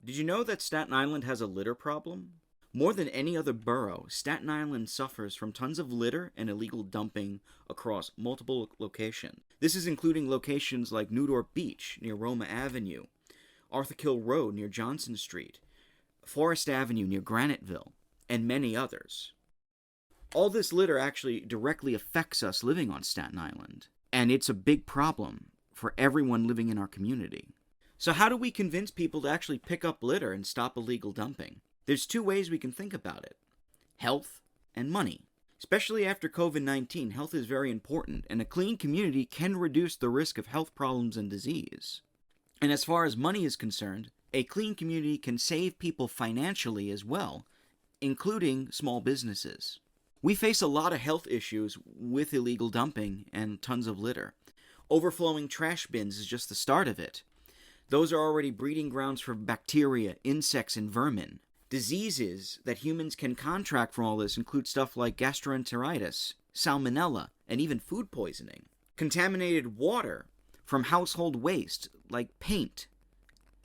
Did you know that Staten Island has a litter problem? More than any other borough, Staten Island suffers from tons of litter and illegal dumping across multiple locations. This is including locations like Newdorp Beach near Roma Avenue, Arthur Kill Road near Johnson Street, Forest Avenue near Graniteville, and many others. All this litter actually directly affects us living on Staten Island, and it's a big problem for everyone living in our community. So how do we convince people to actually pick up litter and stop illegal dumping? There's two ways we can think about it: health and money. Especially after COVID-19, health is very important, and a clean community can reduce the risk of health problems and disease. And as far as money is concerned, a clean community can save people financially as well, including small businesses. We face a lot of health issues with illegal dumping and tons of litter. Overflowing trash bins is just the start of it. Those are already breeding grounds for bacteria, insects, and vermin. Diseases that humans can contract from all this include stuff like gastroenteritis, salmonella, and even food poisoning. Contaminated water from household waste like paint,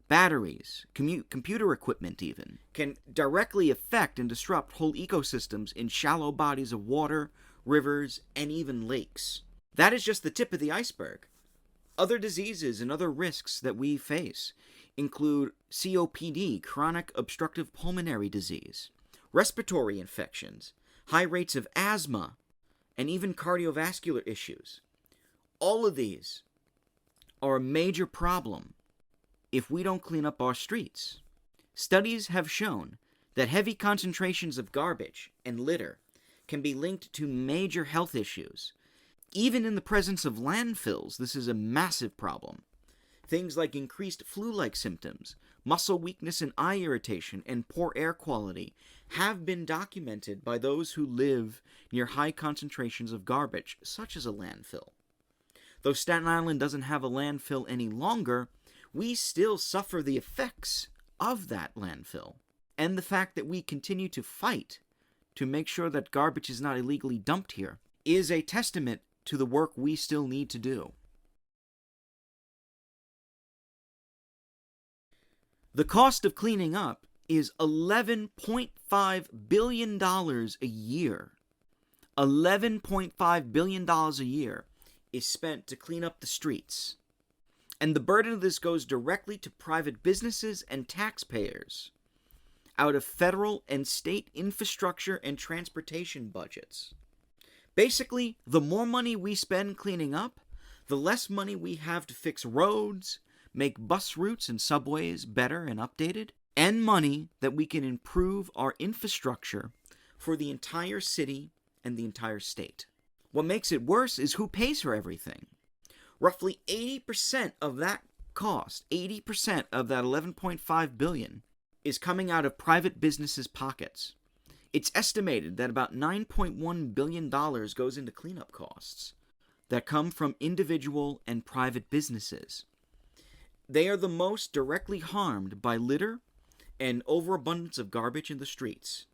batteries, computer equipment even, can directly affect and disrupt whole ecosystems in shallow bodies of water, rivers, and even lakes. That is just the tip of the iceberg. Other diseases and other risks that we face include COPD, chronic obstructive pulmonary disease, respiratory infections, high rates of asthma, and even cardiovascular issues. All of these are a major problem if we don't clean up our streets. Studies have shown that heavy concentrations of garbage and litter can be linked to major health issues. Even in the presence of landfills, this is a massive problem. Things like increased flu-like symptoms, muscle weakness and eye irritation, and poor air quality have been documented by those who live near high concentrations of garbage, such as a landfill. Though Staten Island doesn't have a landfill any longer, we still suffer the effects of that landfill, and the fact that we continue to fight to make sure that garbage is not illegally dumped here is a testament to the work we still need to do. The cost of cleaning up is $11.5 billion a year. $11.5 billion a year is spent to clean up the streets. And the burden of this goes directly to private businesses and taxpayers out of federal and state infrastructure and transportation budgets. Basically, the more money we spend cleaning up, the less money we have to fix roads, make bus routes and subways better and updated, and money that we can improve our infrastructure for the entire city and the entire state. What makes it worse is who pays for everything. Roughly 80% of that cost, 80% of that $11.5 billion, is coming out of private businesses' pockets. It's estimated that about $9.1 billion goes into cleanup costs that come from individual and private businesses. They are the most directly harmed by litter and overabundance of garbage in the streets.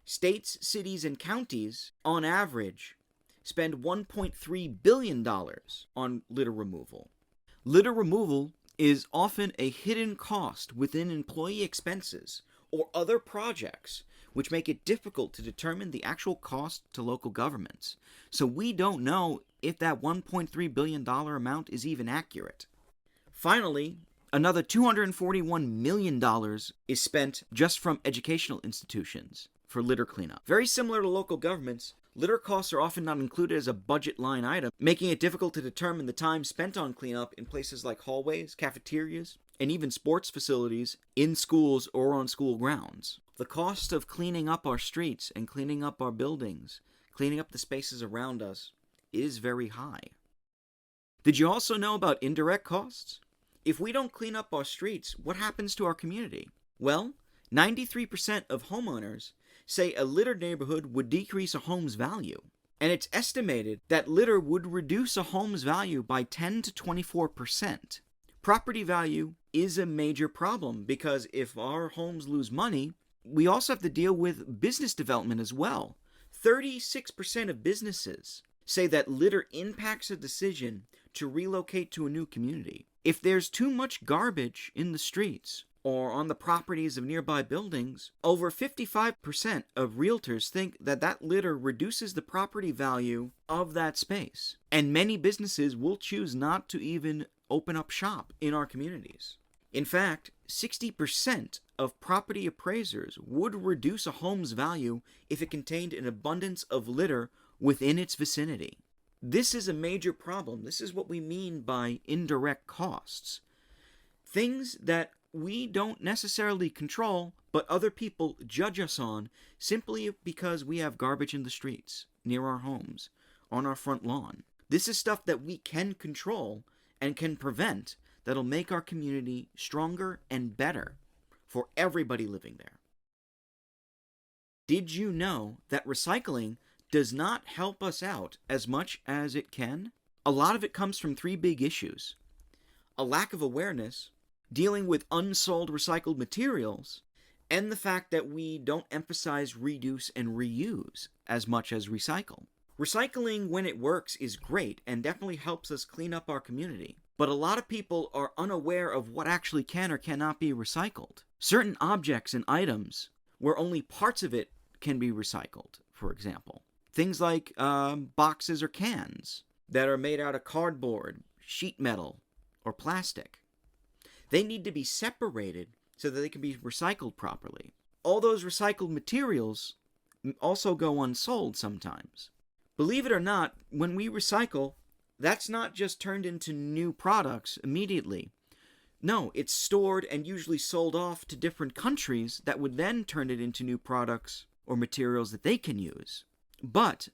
States, cities, and counties, on average, spend $1.3 billion on litter removal. Litter removal is often a hidden cost within employee expenses or other projects, which make it difficult to determine the actual cost to local governments. So we don't know if that $1.3 billion amount is even accurate. Finally, another $241 million is spent just from educational institutions for litter cleanup. Very similar to local governments, litter costs are often not included as a budget line item, making it difficult to determine the time spent on cleanup in places like hallways, cafeterias, and even sports facilities in schools or on school grounds. The cost of cleaning up our streets and cleaning up our buildings, cleaning up the spaces around us, is very high. Did you also know about indirect costs? If we don't clean up our streets, what happens to our community? Well, 93% of homeowners say a littered neighborhood would decrease a home's value. And it's estimated that litter would reduce a home's value by 10 to 24%. Property value is a major problem because if our homes lose money, we also have to deal with business development as well. 36% of businesses say that litter impacts a decision to relocate to a new community. If there's too much garbage in the streets, or on the properties of nearby buildings, over 55% of realtors think that that litter reduces the property value of that space. And many businesses will choose not to even open up shop in our communities. In fact, 60% of property appraisers would reduce a home's value if it contained an abundance of litter within its vicinity. This is a major problem. This is what we mean by indirect costs. Things that we don't necessarily control, but other people judge us on simply because we have garbage in the streets, near our homes, on our front lawn. This is stuff that we can control and can prevent that'll make our community stronger and better for everybody living there. Did you know that recycling does not help us out as much as it can? A lot of it comes from three big issues: a lack of awareness, dealing with unsold recycled materials, and the fact that we don't emphasize reduce and reuse as much as recycle. Recycling, when it works, is great and definitely helps us clean up our community. But a lot of people are unaware of what actually can or cannot be recycled. Certain objects and items where only parts of it can be recycled, for example. Things like boxes or cans that are made out of cardboard, sheet metal, or plastic. They need to be separated so that they can be recycled properly. All those recycled materials also go unsold sometimes. Believe it or not, when we recycle, that's not just turned into new products immediately. No, it's stored and usually sold off to different countries that would then turn it into new products or materials that they can use. But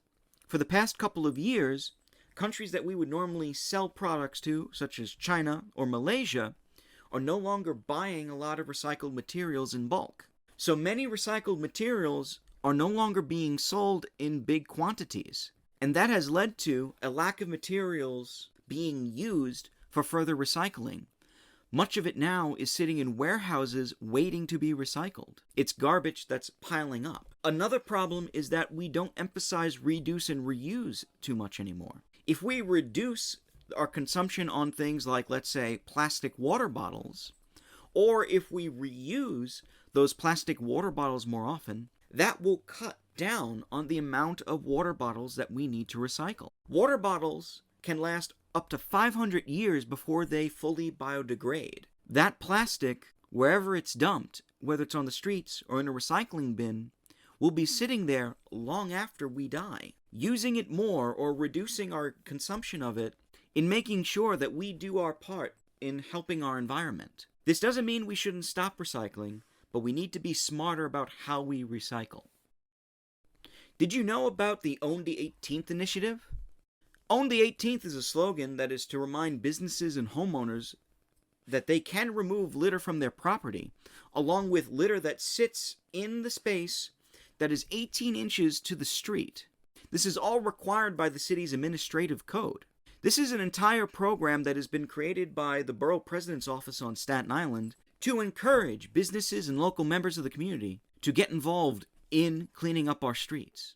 for the past couple of years, countries that we would normally sell products to, such as China or Malaysia, are no longer buying a lot of recycled materials in bulk. So many recycled materials are no longer being sold in big quantities. And that has led to a lack of materials being used for further recycling. Much of it now is sitting in warehouses waiting to be recycled. It's garbage that's piling up. Another problem is that we don't emphasize reduce and reuse too much anymore. If we reduce our consumption on things like, let's say, plastic water bottles, or if we reuse those plastic water bottles more often, that will cut down on the amount of water bottles that we need to recycle. Water bottles can last up to 500 years before they fully biodegrade. That plastic, wherever it's dumped, whether it's on the streets or in a recycling bin, will be sitting there long after we die. Using it more or reducing our consumption of it in making sure that we do our part in helping our environment. This doesn't mean we shouldn't stop recycling, but we need to be smarter about how we recycle. Did you know about the Own the 18th initiative? Own the 18th is a slogan that is to remind businesses and homeowners that they can remove litter from their property, along with litter that sits in the space that is 18 inches to the street. This is all required by the city's administrative code. This is an entire program that has been created by the Borough President's Office on Staten Island to encourage businesses and local members of the community to get involved in cleaning up our streets.